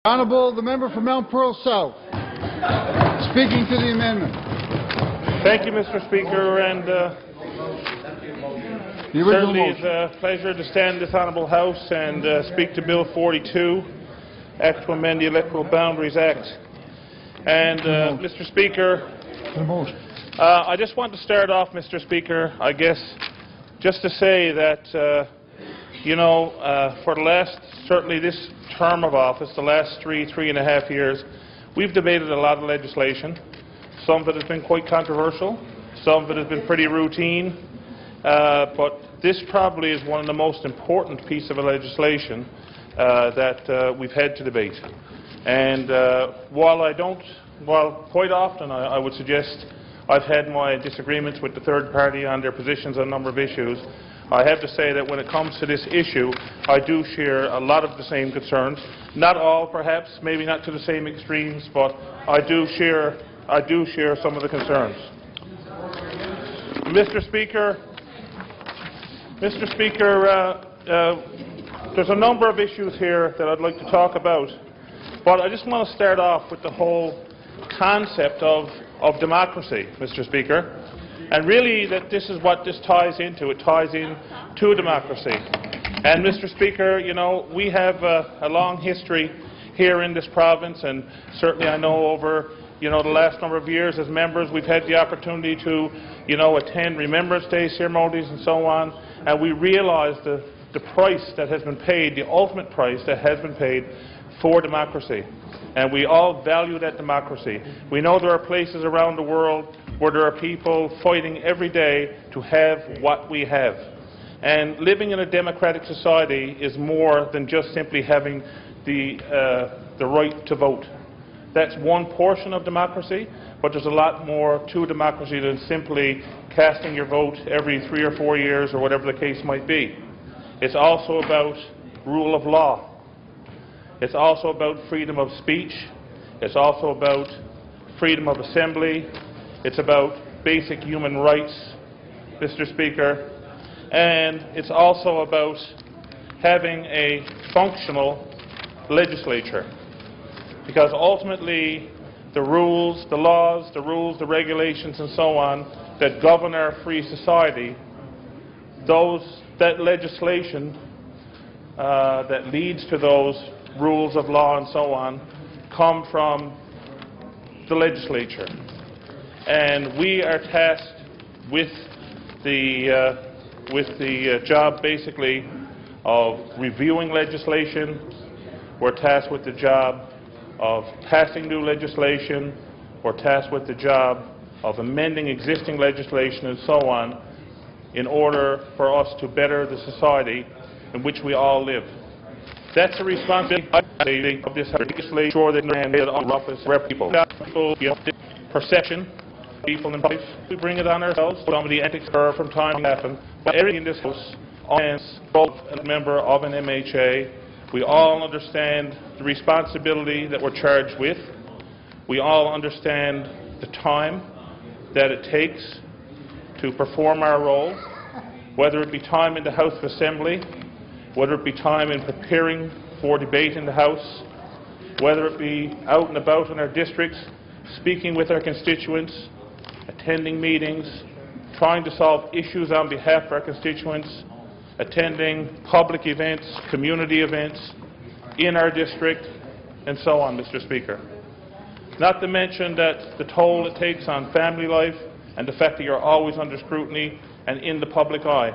Honourable, the member for Mount Pearl South, speaking to the amendment. Thank you, Mr. Speaker, and certainly it's a pleasure to stand in this honourable House and speak to Bill 42, Act to amend the Electoral Boundaries Act. And Mr. Speaker, I just want to start off, Mr. Speaker, I guess, just to say that for the last, certainly this term of office, the last three and a half years, we've debated a lot of legislation. Some of it has been quite controversial. Some of it has been pretty routine. But this probably is one of the most important pieces of legislation that we've had to debate. And while quite often I would suggest I've had my disagreements with the third party on their positions on a number of issues, I have to say that when it comes to this issue, I do share a lot of the same concerns. Not all, perhaps, maybe not to the same extremes, but I do share some of the concerns. Mr. Speaker, there's a number of issues here that I'd like to talk about, but I just want to start off with the whole concept of democracy, Mr. Speaker. And really, that this is what this ties into. It ties in to democracy. And, Mr. Speaker, we have a long history here in this province, and certainly I know over the last number of years as members we've had the opportunity to attend Remembrance Day ceremonies and so on, and we realize the price that has been paid, the ultimate price that has been paid for democracy. And we all value that democracy. We know there are places around the world where there are people fighting every day to have what we have. And living in a democratic society is more than just simply having the right to vote. That's one portion of democracy, but there's a lot more to democracy than simply casting your vote every 3 or 4 years or whatever the case might be. It's also about rule of law. It's also about freedom of speech. It's also about freedom of assembly. It's about basic human rights, Mr. Speaker. And it's also about having a functional legislature. Because ultimately, the rules, the laws, the regulations and so on that govern our free society, that legislation that leads to those rules of law and so on come from the legislature. And we are tasked with the job basically of reviewing legislation. We're tasked with the job of passing new legislation. We're tasked with the job of amending existing legislation and so on in order for us to better the society in which we all live. That's the responsibility of this legislation, sure that office people. Perception, people in life, we bring it on ourselves. Some of the antics occur from time to happen. But everything in this House, both a member of an MHA, we all understand the responsibility that we're charged with. We all understand the time that it takes to perform our role, whether it be time in the House of Assembly, whether it be time in preparing for debate in the House, whether it be out and about in our districts, speaking with our constituents, attending meetings, trying to solve issues on behalf of our constituents, attending public events, community events in our district, and so on, Mr. Speaker. Not to mention that the toll it takes on family life and the fact that you're always under scrutiny and in the public eye.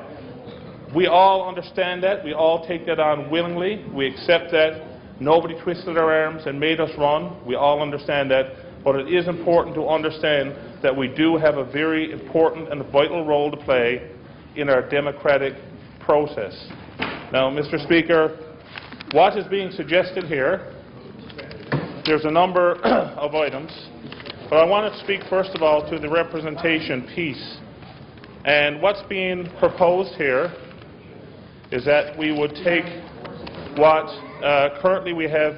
We all understand that. We all take that on willingly. We accept that. Nobody twisted our arms and made us run. We all understand that. But it is important to understand that we do have a very important and vital role to play in our democratic process. Now, Mr. Speaker, what is being suggested here, there's a number of items, but I want to speak first of all to the representation piece. And what's being proposed here is that we would take what currently we have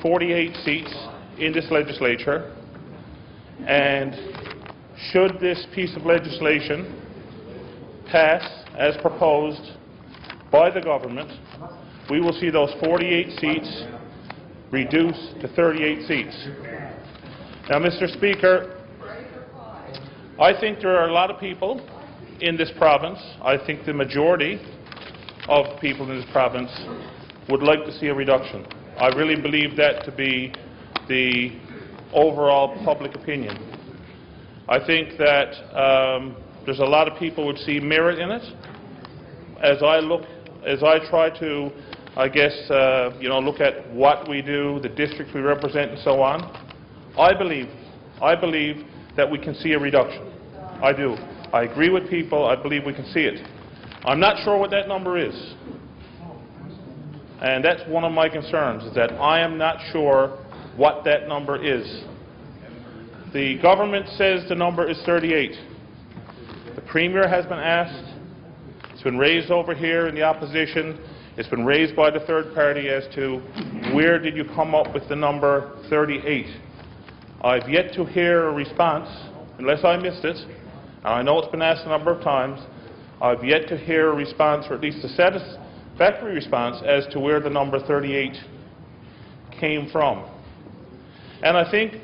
48 seats in this legislature, and should this piece of legislation pass as proposed by the government, we will see those 48 seats reduced to 38 seats. Now, Mr. Speaker, I think there are a lot of people in this province, I think the majority of people in this province would like to see a reduction. I really believe that to be the overall public opinion. I think that there's a lot of people would see merit in it. As I try to, I guess, look at what we do, the districts we represent, and so on, I believe that we can see a reduction. I do. I agree with people. I believe we can see it. I'm not sure what that number is. And that's one of my concerns, is that I am not sure what that number is. The government says the number is 38. The Premier has been asked. It's been raised over here in the opposition. It's been raised by the third party as to where did you come up with the number 38. I've yet to hear a response, unless I missed it. And I know it's been asked a number of times. I've yet to hear a response, or at least a satisfactory response, as to where the number 38 came from. And I think,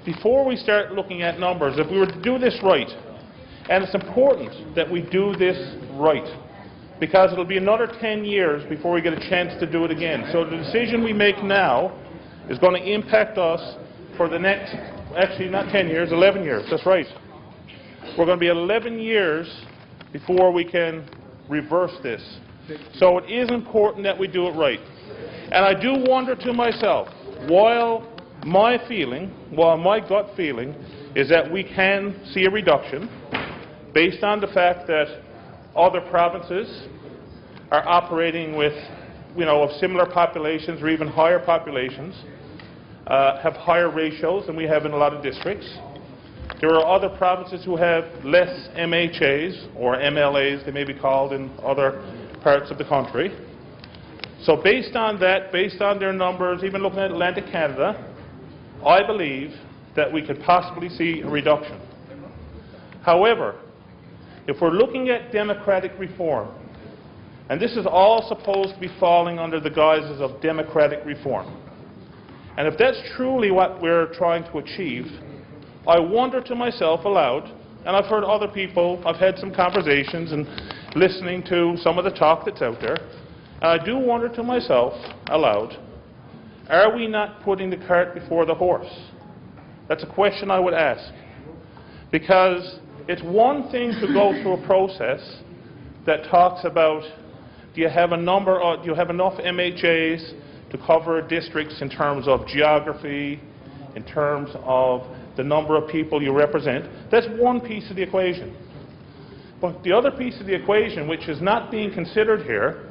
before we start looking at numbers, if we were to do this right, and it's important that we do this right, because it'll be another 10 years before we get a chance to do it again. So the decision we make now is going to impact us for the next, actually not 10 years, 11 years, that's right. We're going to be 11 years before we can reverse this. So it is important that we do it right. And I do wonder to myself, while my gut feeling is that we can see a reduction based on the fact that other provinces are operating with, of similar populations or even higher populations, have higher ratios than we have in a lot of districts. There are other provinces who have less MHAs, or MLAs they may be called in other parts of the country. So based on that, based on their numbers, even looking at Atlantic Canada, I believe that we could possibly see a reduction. However, if we're looking at democratic reform, and this is all supposed to be falling under the guises of democratic reform, and if that's truly what we're trying to achieve, I wonder to myself aloud, and I've heard other people, I've had some conversations and listening to some of the talk that's out there, and I do wonder to myself aloud, are we not putting the cart before the horse? That's a question I would ask. Because it's one thing to go through a process that talks about, do you have enough MHAs to cover districts in terms of geography, in terms of the number of people you represent? That's one piece of the equation. But the other piece of the equation, which is not being considered here,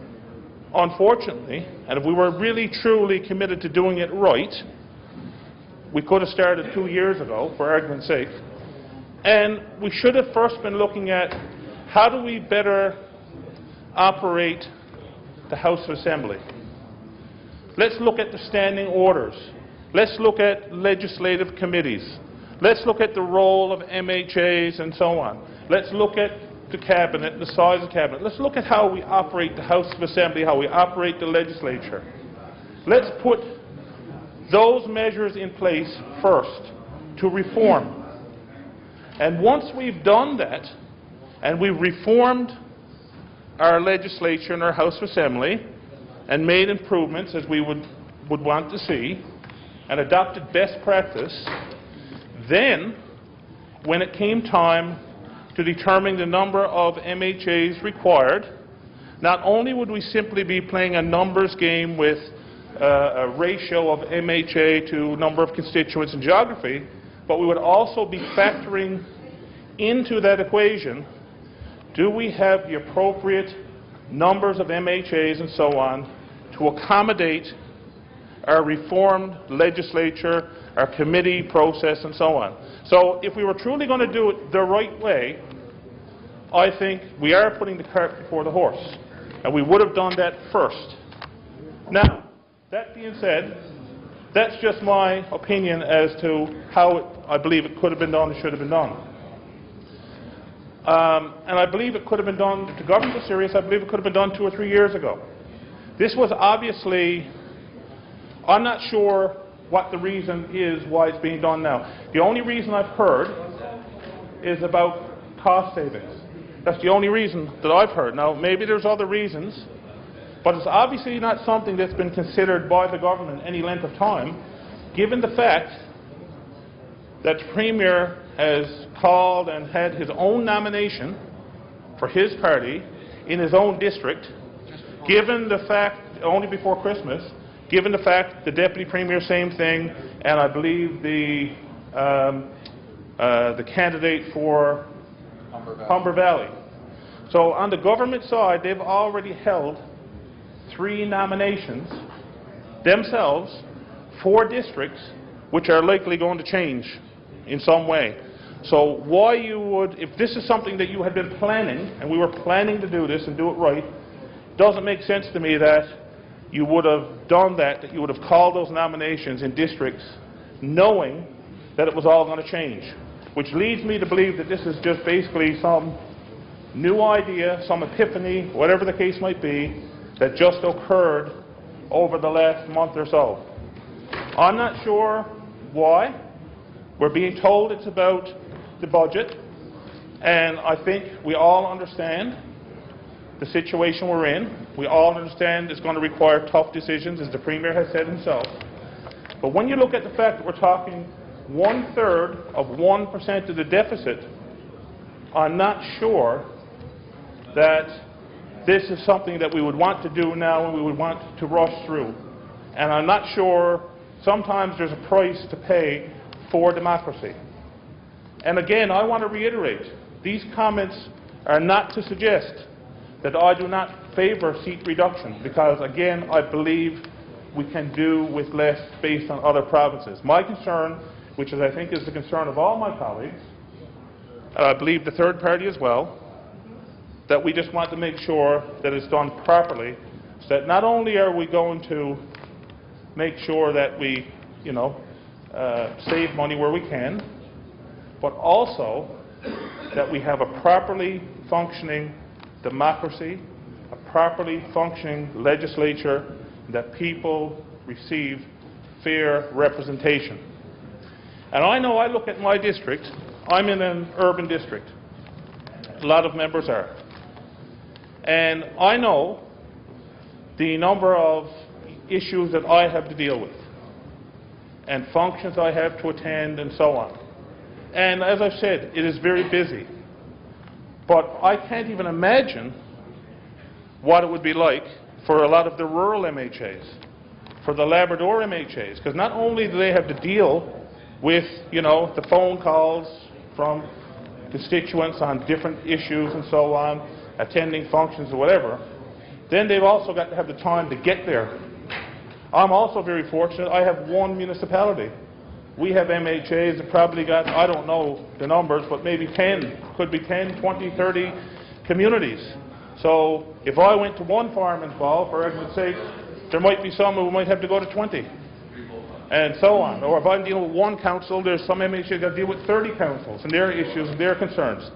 unfortunately, and if we were really truly committed to doing it right, we could have started 2 years ago, for argument's sake, and we should have first been looking at how do we better operate the House of Assembly. Let's look at the standing orders. Let's look at legislative committees. Let's look at the role of MHAs and so on. Let's look at the cabinet, the size of the cabinet. Let's look at how we operate the House of Assembly, how we operate the legislature. Let's put those measures in place first to reform. And once we've done that, and we've reformed our legislature and our House of Assembly, and made improvements as we would want to see, and adopted best practice, then, when it came time to determine the number of MHAs required, not only would we simply be playing a numbers game with a ratio of MHA to number of constituents and geography, but we would also be factoring into that equation, do we have the appropriate numbers of MHAs and so on to accommodate our reformed legislature, our committee process, and so on. So if we were truly going to do it the right way, I think we are putting the cart before the horse, and we would have done that first. Now, that being said, that's just my opinion as to how I believe it could have been done and should have been done. And I believe it could have been done, if the government was serious, I believe it could have been done 2 or 3 years ago. This was obviously I'm not sure what the reason is why it's being done now. The only reason I've heard is about cost savings. That's the only reason that I've heard. Now, maybe there's other reasons, but it's obviously not something that's been considered by the government any length of time, given the fact that the Premier has called and had his own nomination for his party in his own district, given the fact, only before Christmas, given the fact the Deputy Premier, same thing, and I believe the candidate for Humber Valley. So on the government side, they've already held 3 nominations themselves for districts which are likely going to change in some way. So why you would, if this is something that you had been planning, and we were planning to do this and do it right, doesn't make sense to me that you would have done that you would have called those nominations in districts knowing that it was all going to change. Which leads me to believe that this is just basically some new idea, some epiphany, whatever the case might be, that just occurred over the last month or so. I'm not sure why. We're being told it's about the budget, and I think we all understand the situation we're in. We all understand it's going to require tough decisions, as the Premier has said himself. But when you look at the fact that we're talking 1/3 of 1% of the deficit, I'm not sure that this is something that we would want to do now and we would want to rush through. And I'm not sure, sometimes there's a price to pay for democracy. And again, I want to reiterate, these comments are not to suggest that I do not favour seat reduction, because again, I believe we can do with less based on other provinces. My concern, which is I think is the concern of all my colleagues, and I believe the third party as well, that we just want to make sure that it's done properly, so that not only are we going to make sure that we, save money where we can, but also that we have a properly functioning democracy, a properly functioning legislature, that people receive fair representation. And I know, I look at my district, I'm in an urban district. A lot of members are. And I know the number of issues that I have to deal with, and functions I have to attend, and so on. And as I've said, it is very busy. But I can't even imagine what it would be like for a lot of the rural MHAs, for the Labrador MHAs, because not only do they have to deal with, the phone calls from constituents on different issues and so on, attending functions or whatever, then they've also got to have the time to get there. I'm also very fortunate. I have one municipality. We have MHAs that probably got, I don't know the numbers, but maybe 10, could be 10, 20, 30 communities. So if I went to one fireman's ball, for argument's sake, there might be some who might have to go to 20, and so on. Or if I'm dealing with one council, there's some MHAs that deal with 30 councils and their issues and their concerns.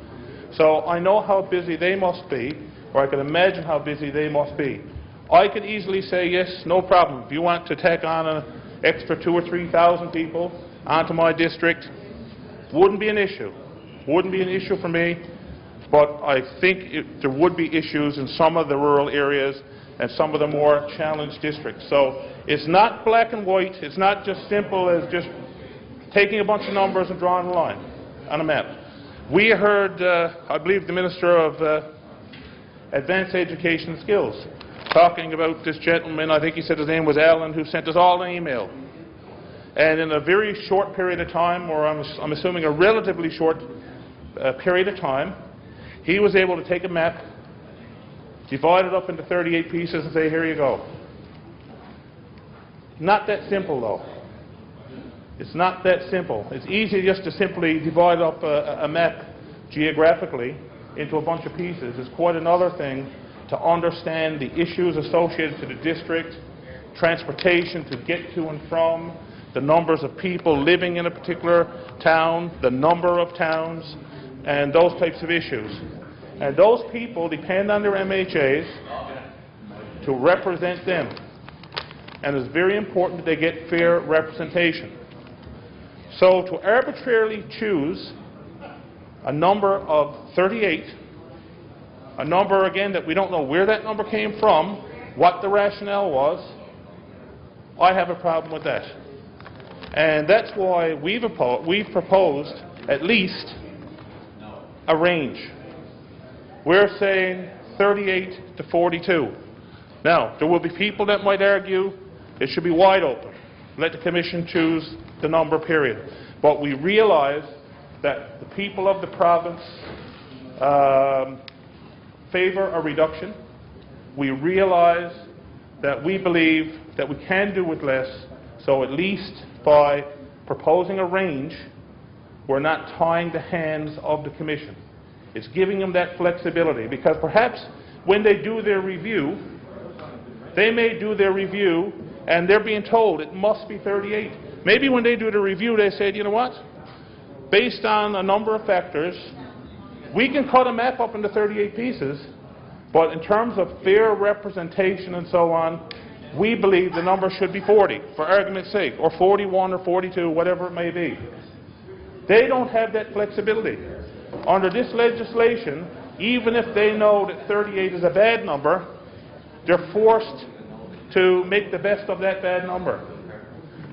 So I know how busy they must be, or I can imagine how busy they must be. I could easily say, yes, no problem. If you want to tack on an extra 2,000 or 3,000 people onto my district, wouldn't be an issue. Wouldn't be an issue for me, but I think there would be issues in some of the rural areas and some of the more challenged districts. So it's not black and white. It's not just simple as just taking a bunch of numbers and drawing a line on a map. We heard, I believe, the Minister of Advanced Education and Skills talking about this gentleman, I think he said his name was Alan, who sent us all an email. And in a very short period of time, or I'm assuming a relatively short period of time, he was able to take a map, divide it up into 38 pieces and say, here you go. Not that simple, though. It's not that simple. It's easy just to simply divide up a map geographically into a bunch of pieces. It's quite another thing to understand the issues associated to the district, transportation to get to and from, the numbers of people living in a particular town, the number of towns, and those types of issues. And those people depend on their MHAs to represent them. and it's very important that they get fair representation. So to arbitrarily choose a number of 38, a number, again, that we don't know where that number came from, what the rationale was, I have a problem with that. And that's why we've proposed at least a range. We're saying 38 to 42. Now, there will be people that might argue it should be wide open. Let the Commission choose the number, period. But we realize that the people of the province favour a reduction. We realize that we believe that we can do with less, so at least by proposing a range, we're not tying the hands of the Commission. It's giving them that flexibility, because perhaps when they do their review, they may do their review and they're being told it must be 38. Maybe when they do the review they said, you know what, based on a number of factors, we can cut a map up into 38 pieces, but in terms of fair representation and so on, we believe the number should be 40, for argument's sake, or 41 or 42, whatever it may be. They don't have that flexibility. Under this legislation, even if they know that 38 is a bad number, they're forced to make the best of that bad number.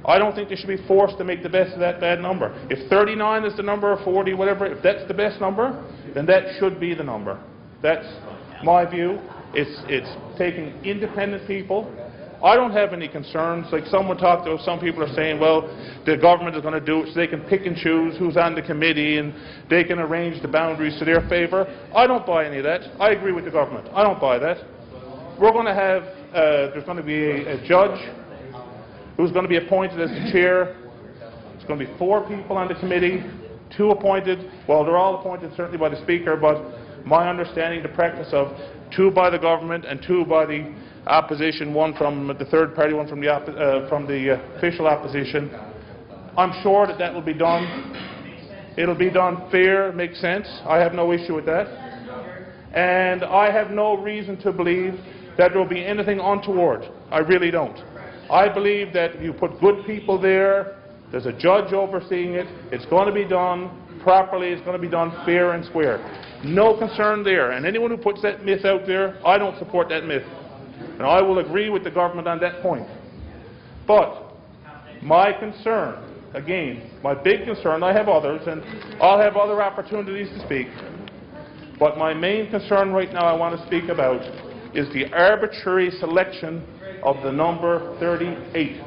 I don't think they should be forced to make the best of that bad number. If 39 is the number, or 40, whatever, if that's the best number, then that should be the number. That's my view. It's taking independent people. I don't have any concerns. Like some people are saying, well, the government is going to do it so they can pick and choose who's on the committee and they can arrange the boundaries to their favour. I don't buy any of that. I agree with the government. I don't buy that. We're going to have, there's going to be a judge who's going to be appointed as the chair. There's going to be 4 people on the committee, 2 appointed. Well, they're all appointed certainly by the Speaker, but my understanding, the practice of 2 by the government and 2 by the opposition, 1 from the third party, 1 from the official opposition. I'm sure that that will be done. It'll be done fair, makes sense. I have no issue with that. And I have no reason to believe that there will be anything untoward. I really don't. I believe that if you put good people there, there's a judge overseeing it, it's going to be done properly, it's going to be done fair and square. No concern there. And anyone who puts that myth out there, I don't support that myth. And I will agree with the government on that point. But my concern, again, my big concern, I have others, and I'll have other opportunities to speak, but my main concern right now I want to speak about is the arbitrary selection of the number 38.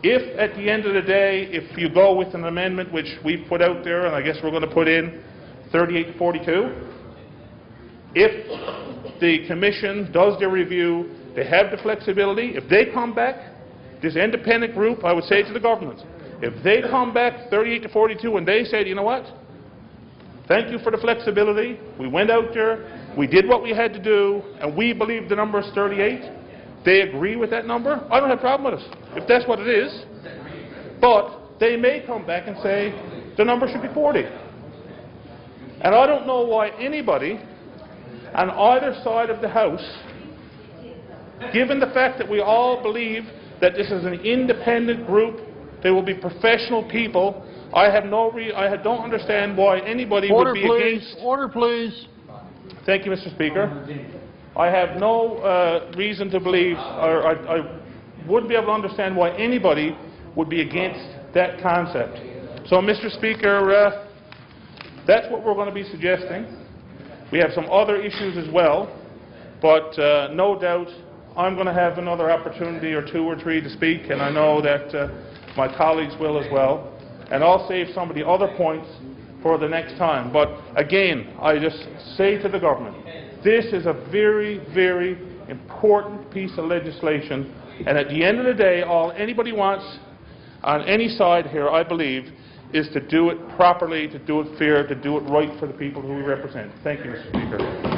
If at the end of the day, if you go with an amendment which we put out there, and I guess we're going to put in 38 to 42, if the Commission does their review, they have the flexibility. If they come back, this independent group, I would say to the government, if they come back 38 to 42 and they said, you know what, thank you for the flexibility, we went out there, we did what we had to do, and we believe the number is 38, they agree with that number, I don't have a problem with it, if that's what it is. But they may come back and say the number should be 40. And I don't know why anybody on either side of the House, given the fact that we all believe that this is an independent group, they will be professional people, I don't understand why anybody would be against... Order, please. Thank you, Mr. Speaker. I have no reason to believe, or I wouldn't be able to understand why anybody would be against that concept. So, Mr. Speaker, that's what we're going to be suggesting. We have some other issues as well, but no doubt I'm going to have another opportunity or 2 or 3 to speak, and I know that my colleagues will as well. And I'll save some of the other points for the next time. But again, I just say to the government, this is a very, very important piece of legislation, and at the end of the day, all anybody wants on any side here, I believe, is to do it properly, to do it fair, to do it right for the people who we represent. Thank you, Mr. Speaker.